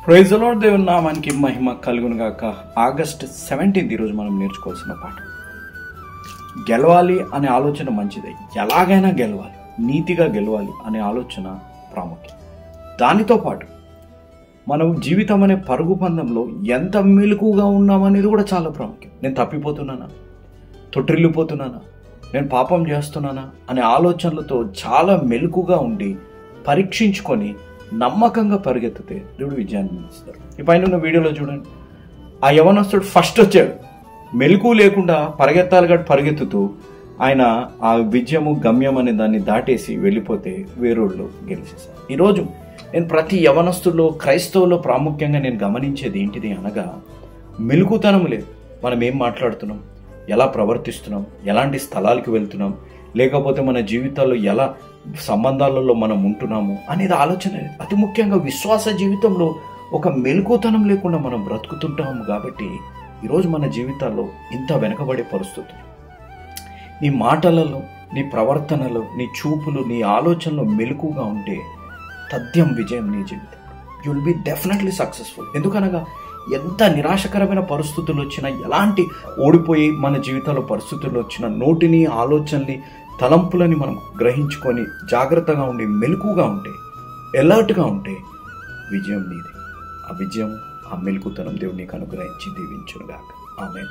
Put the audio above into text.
Praise the lord. దేవుని నామానికి మహిమ కలుగును గాక. ఆగస్ట్ 17 ఈరోజు మనం నేర్చుకోవాల్సిన పాఠం. గెలవాలి అనే ఆలోచన మంచిదే, ఎలాగైనా గెలవాలి, నీతిగా గెలవాలి అనే ఆలోచన ప్రాముఖ్యం. దానితో పాటు మనం జీవితం అనే పరుగు పందెంలో ఎంత మెలకుగా ఉన్నామనేది కూడా చాలా ప్రాముఖ్యం. నేను తప్పిపోతున్నానా, తొట్టిల్లిపోతున్నానా, నేను పాపం చేస్తున్నానా అనే ఆలోచనలతో చాలా మెలకుగా ఉండి పరీక్షించుకొని నమ్మకంగా పరిగెత్తితే దేవుడు విజయాన్ని ఇస్తారు. ఈ పైన ఉన్న వీడియోలో చూడండి, ఆ యవనస్తుడు ఫస్ట్ వచ్చాడు, మెలకు లేకుండా పరిగెత్తుతూ ఆయన ఆ విజయము గమ్యం అనే దాన్ని దాటేసి వెళ్ళిపోతే వేరోళ్ళు గెలిచేశారు. ఈరోజు నేను ప్రతి యవనస్తుల్లో క్రైస్తవుల్లో ప్రాముఖ్యంగా నేను గమనించేది ఏంటిది అనగా, మెలకుతనం లేదు. మనం ఏం మాట్లాడుతున్నాం, ఎలా ప్రవర్తిస్తున్నాం, ఎలాంటి స్థలాలకు వెళ్తున్నాం, లేకపోతే మన జీవితాల్లో ఎలా సంబంధాలలో మనం ఉంటున్నాము అనేది ఆలోచన లేదు. అతి ముఖ్యంగా విశ్వాస జీవితంలో ఒక మెలకుతనం లేకుండా మనం బ్రతుకుతుంటాము. కాబట్టి ఈరోజు మన జీవితాల్లో ఇంత వెనకబడే పరిస్థితులు, నీ మాటలలో, నీ ప్రవర్తనలో, నీ చూపులు, నీ ఆలోచనలో మెలకుగా ఉంటే తథ్యం విజయం నీ జీవితం. You will be definitely successful. ఎందుకనగా ఎంత నిరాశకరమైన పరిస్థితులు వచ్చినా, ఎలాంటి ఓడిపోయి మన జీవితంలో పరిస్థితులు వచ్చినా, నోటిని, ఆలోచనని, తలంపులని మనం గ్రహించుకొని జాగ్రత్తగా ఉండి మెలకుగా ఉంటే, ఎలర్ట్గా ఉంటే విజయం నీది. ఆ విజయం, ఆ మెలకుతనం దేవుడు నీకు అనుగ్రహించి దీవించునుగాక. ఆమేన్.